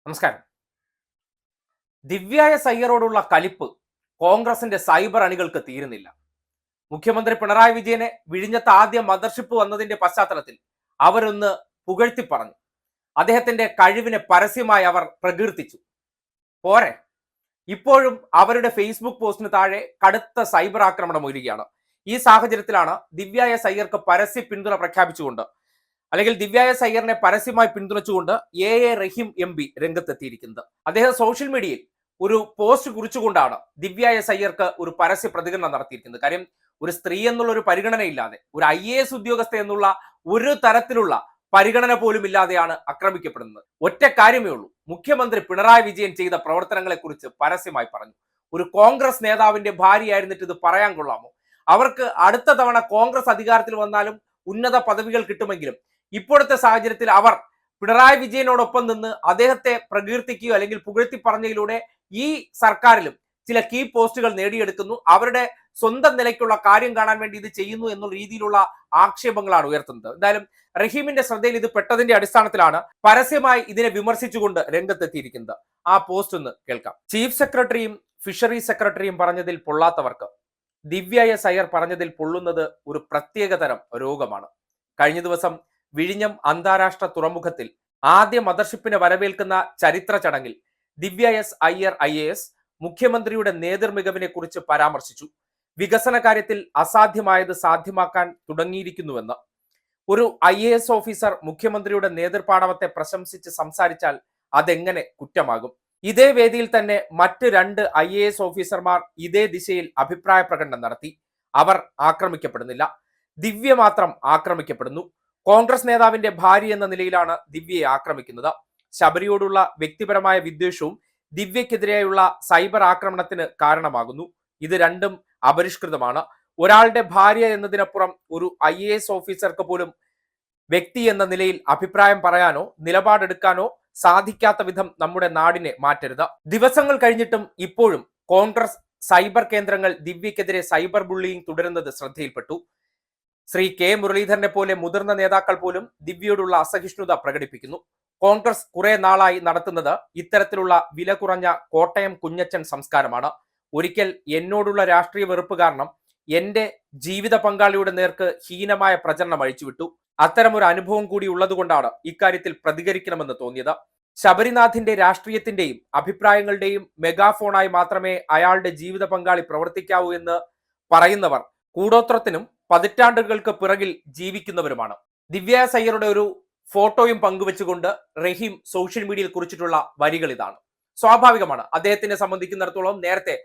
നമസ്കാരം. ദിവ്യ എസ് അയ്യരോടുള്ള കലിപ്പ് കോൺഗ്രസിന്റെ സൈബർ അണികൾക്ക് തീരുന്നില്ല. മുഖ്യമന്ത്രി പിണറായി വിജയനെ വിഴിഞ്ഞത്ത് ആദ്യ മദർഷിപ്പ് വന്നതിന്റെ പശ്ചാത്തലത്തിൽ അവരൊന്ന് പുകഴ്ത്തി പറഞ്ഞു. അദ്ദേഹത്തിന്റെ കഴിവിനെ പരസ്യമായി അവർ പ്രകീർത്തിച്ചു. പോരെ, ഇപ്പോഴും അവരുടെ ഫേസ്ബുക്ക് പോസ്റ്റിന് താഴെ കടുത്ത സൈബർ ആക്രമണം ഉയരുകയാണ്. ഈ സാഹചര്യത്തിലാണ് ദിവ്യ എസ് അയ്യർക്ക് പരസ്യ പിന്തുണ പ്രഖ്യാപിച്ചുകൊണ്ട്, അല്ലെങ്കിൽ ദിവ്യ എസ് അയ്യറിനെ പരസ്യമായി പിന്തുണച്ചുകൊണ്ട് എ റഹീം എം പി രംഗത്തെത്തിയിരിക്കുന്നത്. അദ്ദേഹം സോഷ്യൽ മീഡിയയിൽ ഒരു പോസ്റ്റ് കുറിച്ചുകൊണ്ടാണ് ദിവ്യ എസ് അയ്യർക്ക് ഒരു പരസ്യ പ്രതികരണം നടത്തിയിരിക്കുന്നത്. കാര്യം, ഒരു സ്ത്രീ എന്നുള്ള ഒരു പരിഗണനയില്ലാതെ, ഒരു IAS ഉദ്യോഗസ്ഥ എന്നുള്ള ഒരു തരത്തിലുള്ള പരിഗണന പോലും ഇല്ലാതെയാണ് ആക്രമിക്കപ്പെടുന്നത്. ഒറ്റ കാര്യമേ ഉള്ളൂ, മുഖ്യമന്ത്രി പിണറായി വിജയൻ ചെയ്ത പ്രവർത്തനങ്ങളെ കുറിച്ച് പരസ്യമായി പറഞ്ഞു. ഒരു കോൺഗ്രസ് നേതാവിന്റെ ഭാര്യയായിരുന്നിട്ട് ഇത് പറയാൻ കൊള്ളാമോ? അവർക്ക് അടുത്ത തവണ കോൺഗ്രസ് അധികാരത്തിൽ വന്നാലും ഉന്നത പദവികൾ കിട്ടുമെങ്കിലും ഇപ്പോഴത്തെ സാഹചര്യത്തിൽ അവർ പിണറായി വിജയനോടൊപ്പം നിന്ന് അദ്ദേഹത്തെ പ്രകീർത്തിക്കുകയോ അല്ലെങ്കിൽ പുകഴ്ത്തി പറഞ്ഞതിലൂടെ ഈ സർക്കാരിലും ചില കീ പോസ്റ്റുകൾ നേടിയെടുക്കുന്നു. അവരുടെ സ്വന്തം നിലയ്ക്കുള്ള കാര്യം കാണാൻ വേണ്ടി ഇത് ചെയ്യുന്നു എന്നുള്ള രീതിയിലുള്ള ആക്ഷേപങ്ങളാണ് ഉയർത്തുന്നത്. എന്തായാലും റഹീമിന്റെ ശ്രദ്ധയിൽ ഇത് പെട്ടതിന്റെ അടിസ്ഥാനത്തിലാണ് പരസ്യമായി ഇതിനെ വിമർശിച്ചുകൊണ്ട് രംഗത്തെത്തിയിരിക്കുന്നത്. ആ പോസ്റ്റ് ഒന്ന് കേൾക്കാം. ചീഫ് സെക്രട്ടറിയും ഫിഷറീസ് സെക്രട്ടറിയും പറഞ്ഞതിൽ പൊള്ളാത്തവർക്ക് ദിവ്യ എസ് അയ്യർ പറഞ്ഞതിൽ പൊള്ളുന്നത് ഒരു പ്രത്യേകതരം രോഗമാണ്. കഴിഞ്ഞ ദിവസം വിഴിഞ്ഞം അന്താരാഷ്ട്ര തുറമുഖത്തിൽ ആദ്യ മദർഷിപ്പിനെ വരവേൽക്കുന്ന ചരിത്ര ചടങ്ങിൽ ദിവ്യ എസ് അയ്യർ IAS മുഖ്യമന്ത്രിയുടെ നേതൃമികവിനെ കുറിച്ച് പരാമർശിച്ചു. വികസന കാര്യത്തിൽ അസാധ്യമായത് സാധ്യമാക്കാൻ തുടങ്ങിയിരിക്കുന്നുവെന്ന്. ഒരു IAS ഓഫീസർ മുഖ്യമന്ത്രിയുടെ നേതൃപാടവത്തെ പ്രശംസിച്ച് സംസാരിച്ചാൽ അതെങ്ങനെ കുറ്റമാകും? ഇതേ വേദിയിൽ തന്നെ മറ്റ് 2 IAS ഓഫീസർമാർ ഇതേ ദിശയിൽ അഭിപ്രായ പ്രകടനം നടത്തി. അവർ ആക്രമിക്കപ്പെടുന്നില്ല, ദിവ്യ മാത്രം ആക്രമിക്കപ്പെടുന്നു. കോൺഗ്രസ് നേതാവിന്റെ ഭാര്യ എന്ന നിലയിലാണ് ദിവ്യയെ ആക്രമിക്കുന്നത്. ശബരിയോടുള്ള വ്യക്തിപരമായ വിദ്വേഷവും ദിവ്യക്കെതിരെയുള്ള സൈബർ ആക്രമണത്തിന് കാരണമാകുന്നു. ഇത് രണ്ടും അപരിഷ്കൃതമാണ്. ഒരാളുടെ ഭാര്യ എന്നതിനപ്പുറം ഒരു IAS ഓഫീസർക്ക് പോലും വ്യക്തി എന്ന നിലയിൽ അഭിപ്രായം പറയാനോ നിലപാടെടുക്കാനോ സാധിക്കാത്ത വിധം നമ്മുടെ നാടിനെ മാറ്റരുത്. ദിവസങ്ങൾ കഴിഞ്ഞിട്ടും ഇപ്പോഴും കോൺഗ്രസ് സൈബർ കേന്ദ്രങ്ങൾ ദിവ്യക്കെതിരെ സൈബർ ബുള്ളിയിങ് തുടരുന്നത് ശ്രദ്ധയിൽപ്പെട്ടു. ശ്രീ K മുരളീധരനെ പോലെ മുതിർന്ന നേതാക്കൾ പോലും ദിവ്യയോടുള്ള അസഹിഷ്ണുത പ്രകടിപ്പിക്കുന്നു. കോൺഗ്രസ് കുറെ നാളായി നടത്തുന്നത് ഇത്തരത്തിലുള്ള വില കുറഞ്ഞ കോട്ടയം കുഞ്ഞച്ചൻ സംസ്കാരമാണ്. ഒരിക്കൽ എന്നോടുള്ള രാഷ്ട്രീയ വെറുപ്പ് കാരണം എന്റെ ജീവിത പങ്കാളിയുടെ നേർക്ക് ഹീനമായ പ്രചരണം അഴിച്ചുവിട്ടു. അത്തരമൊരു അനുഭവം കൂടി ഉള്ളതുകൊണ്ടാണ് ഇക്കാര്യത്തിൽ പ്രതികരിക്കണമെന്ന് തോന്നിയത്. ശബരിനാഥിന്റെ രാഷ്ട്രീയത്തിന്റെയും അഭിപ്രായങ്ങളുടെയും മെഗാഫോണായി മാത്രമേ അയാളുടെ ജീവിത പങ്കാളി പ്രവർത്തിക്കാവൂ എന്ന് പറയുന്നവർ കൂടോത്രത്തിനും പതിറ്റാണ്ടുകൾക്ക് പിറകിൽ ജീവിക്കുന്നവരുമാണ്. ദിവ്യ എസ് അയ്യരുടെ ഒരു ഫോട്ടോയും പങ്കുവെച്ചുകൊണ്ട് റഹീം സോഷ്യൽ മീഡിയയിൽ കുറിച്ചിട്ടുള്ള വരികൾ ഇതാണ്. സ്വാഭാവികമാണ്, അദ്ദേഹത്തിനെ സംബന്ധിക്കുന്നിടത്തോളം നേരത്തെ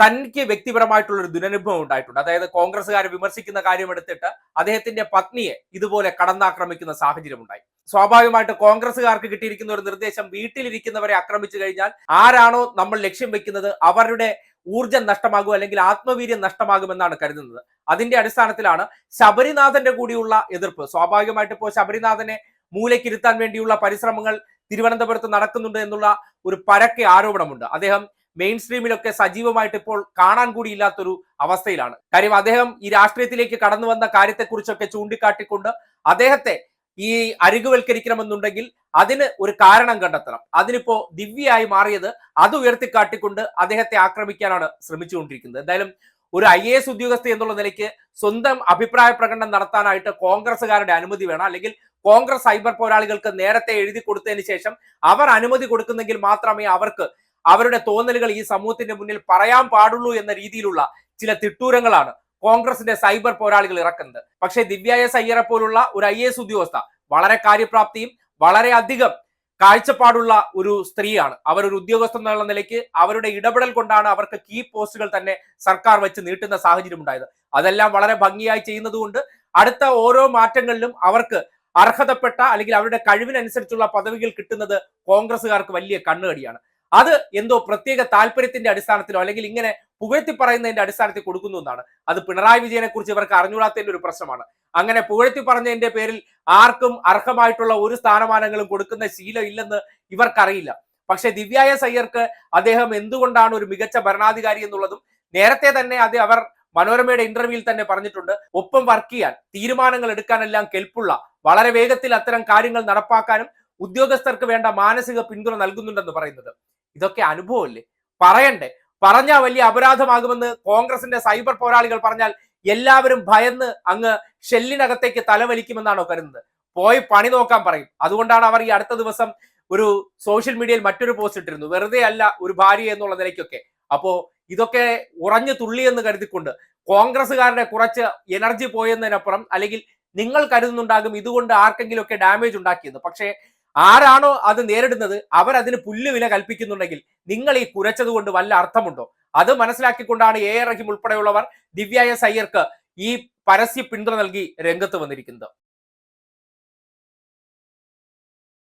തനിക്ക് വ്യക്തിപരമായിട്ടുള്ള ഒരു ദുരനുഭവം ഉണ്ടായിട്ടുണ്ട്. അതായത് കോൺഗ്രസ്സുകാരെ വിമർശിക്കുന്ന കാര്യം എടുത്തിട്ട് അദ്ദേഹത്തിന്റെ പത്നിയെ ഇതുപോലെ കടന്നാക്രമിക്കുന്ന സാഹചര്യം ഉണ്ടായി. സ്വാഭാവികമായിട്ട് കോൺഗ്രസ്സുകാർക്ക് കിട്ടിയിരിക്കുന്ന ഒരു നിർദ്ദേശം, വീട്ടിലിരിക്കുന്നവരെ ആക്രമിച്ചു കഴിഞ്ഞാൽ ആരാണോ നമ്മൾ ലക്ഷ്യം വെക്കുന്നത് അവരുടെ ഊർജം നഷ്ടമാകും അല്ലെങ്കിൽ ആത്മവീര്യം നഷ്ടമാകുമെന്നാണ് കരുതുന്നത്. അതിന്റെ അടിസ്ഥാനത്തിലാണ് ശബരിനാഥന്റെ കൂടിയുള്ള എതിർപ്പ്. സ്വാഭാവികമായിട്ട് ഇപ്പോൾ ശബരിനാഥനെ മൂലക്കിരുത്താൻ വേണ്ടിയുള്ള പരിശ്രമങ്ങൾ തിരുവനന്തപുരത്ത് നടക്കുന്നുണ്ട് എന്നുള്ള ഒരു പരക്കെ ആരോപണമുണ്ട്. അദ്ദേഹം മെയിൻ സ്ട്രീമിലൊക്കെ സജീവമായിട്ട് ഇപ്പോൾ കാണാൻ കൂടി ഇല്ലാത്തൊരു അവസ്ഥയിലാണ്. കാര്യം, അദ്ദേഹം ഈ രാഷ്ട്രീയത്തിലേക്ക് കടന്നു വന്ന കാര്യത്തെക്കുറിച്ചൊക്കെ ചൂണ്ടിക്കാട്ടിക്കൊണ്ട് അദ്ദേഹത്തെ ഈ അരികുവൽക്കരിക്കണമെന്നുണ്ടെങ്കിൽ അതിന് ഒരു കാരണം കണ്ടെത്തണം. അതിനിപ്പോ ദിവ്യയായി മാറിയത് അത് ഉയർത്തിക്കാട്ടിക്കൊണ്ട് അദ്ദേഹത്തെ ആക്രമിക്കാനാണ് ശ്രമിച്ചുകൊണ്ടിരിക്കുന്നത്. എന്തായാലും ഒരു IAS ഉദ്യോഗസ്ഥ എന്നുള്ള നിലയ്ക്ക് സ്വന്തം അഭിപ്രായ പ്രകടനം നടത്താനായിട്ട് കോൺഗ്രസ്സുകാരുടെ അനുമതി വേണം. അല്ലെങ്കിൽ കോൺഗ്രസ് സൈബർ പോരാളികൾക്ക് നേരത്തെ എഴുതി കൊടുത്തതിന് ശേഷം അവർ അനുമതി കൊടുക്കുന്നെങ്കിൽ മാത്രമേ അവർക്ക് അവരുടെ തോന്നലുകൾ ഈ സമൂഹത്തിന്റെ മുന്നിൽ പറയാൻ പാടുള്ളൂ എന്ന രീതിയിലുള്ള ചില തിട്ടൂരങ്ങളാണ് കോൺഗ്രസിന്റെ സൈബർ പോരാളികൾ ഇറക്കുന്നത്. പക്ഷേ ദിവ്യ എസ് അയ്യരെ പോലുള്ള ഒരു IAS ഉദ്യോഗസ്ഥ വളരെ കാര്യപ്രാപ്തിയും വളരെ അധികം കാഴ്ചപ്പാടുള്ള ഒരു സ്ത്രീയാണ്. അവരൊരു ഉദ്യോഗസ്ഥ എന്നുള്ള നിലയ്ക്ക് അവരുടെ ഇടപെടൽ കൊണ്ടാണ് അവർക്ക് കീ പോസ്റ്റുകൾ തന്നെ സർക്കാർ വെച്ച് നീട്ടുന്ന സാഹചര്യം ഉണ്ടായത്. അതെല്ലാം വളരെ ഭംഗിയായി ചെയ്യുന്നത് കൊണ്ട് അടുത്ത ഓരോ മാറ്റങ്ങളിലും അവർക്ക് അർഹതപ്പെട്ട അല്ലെങ്കിൽ അവരുടെ കഴിവിനനുസരിച്ചുള്ള പദവികൾ കിട്ടുന്നത് കോൺഗ്രസ്സുകാർക്ക് വലിയ കണ്ണുകടിയാണ്. അത് എന്തോ പ്രത്യേക താല്പര്യത്തിന്റെ അടിസ്ഥാനത്തിലോ അല്ലെങ്കിൽ ഇങ്ങനെ പുകഴ്ത്തി പറയുന്നതിന്റെ അടിസ്ഥാനത്തിൽ കൊടുക്കുന്നു എന്നാണ്. അത് പിണറായി വിജയനെ കുറിച്ച് ഇവർക്ക് അറിഞ്ഞുകൂടാത്തതിന്റെ ഒരു പ്രശ്നമാണ്. അങ്ങനെ പുകഴ്ത്തി പറഞ്ഞതിന്റെ പേരിൽ ആർക്കും അർഹമായിട്ടുള്ള ഒരു സ്ഥാനമാനങ്ങളും കൊടുക്കുന്ന ശീലം ഇല്ലെന്ന് ഇവർക്കറിയില്ല. പക്ഷെ ദിവ്യ എസ് അയ്യർക്ക് അദ്ദേഹം എന്തുകൊണ്ടാണ് ഒരു മികച്ച ഭരണാധികാരി എന്നുള്ളതും നേരത്തെ തന്നെ അവർ മനോരമയുടെ ഇന്റർവ്യൂവിൽ തന്നെ പറഞ്ഞിട്ടുണ്ട്. ഒപ്പം വർക്ക് ചെയ്യാൻ, തീരുമാനങ്ങൾ എടുക്കാനെല്ലാം കെൽപ്പുള്ള, വളരെ വേഗത്തിൽ അത്തരം കാര്യങ്ങൾ നടപ്പാക്കാനും ഉദ്യോഗസ്ഥർക്ക് വേണ്ട മാനസിക പിന്തുണ നൽകുന്നുണ്ടെന്ന് പറയുന്നത്. ഇതൊക്കെ അനുഭവമല്ലേ? പറയണ്ടേ? പറഞ്ഞാൽ വലിയ അപരാധമാകുമെന്ന് കോൺഗ്രസിന്റെ സൈബർ പോരാളികൾ പറഞ്ഞാൽ എല്ലാവരും ഭയന്ന് അങ്ങ് ഷെല്ലിനകത്തേക്ക് തലവലിക്കുമെന്നാണോ കരുതുന്നത്? പോയി പണി നോക്കാൻ പറയും. അതുകൊണ്ടാണ് അവർ ഈ അടുത്ത ദിവസം ഒരു സോഷ്യൽ മീഡിയയിൽ മറ്റൊരു പോസ്റ്റ് ഇട്ടിരുന്നു, വെറുതെ അല്ല ഒരു ഭാര്യ എന്നുള്ള നിലയ്ക്കൊക്കെ. അപ്പോ ഇതൊക്കെ ഉറഞ്ഞു തുള്ളിയെന്ന് കരുതിക്കൊണ്ട് കോൺഗ്രസ്സുകാരുടെ കുറച്ച് എനർജി പോയെന്നതിനപ്പുറം, അല്ലെങ്കിൽ നിങ്ങൾ കരുതുന്നുണ്ടാകും ഇതുകൊണ്ട് ആർക്കെങ്കിലും ഒക്കെ ഡാമേജ് ഉണ്ടാക്കിയെന്ന്. പക്ഷേ ആരാണോ അത് നേരിടുന്നത് അവരതിന് പുല്ലുവില കൽപ്പിക്കുന്നുണ്ടെങ്കിൽ നിങ്ങൾ ഈ കുരച്ചത് കൊണ്ട് വല്ല അർത്ഥമുണ്ടോ? അത് മനസ്സിലാക്കിക്കൊണ്ടാണ് AR റഹീം ഉൾപ്പെടെയുള്ളവർ ദിവ്യ എസ് അയ്യർക്ക് ഈ പരസ്യ പിന്തുണ നൽകി രംഗത്ത് വന്നിരിക്കുന്നത്.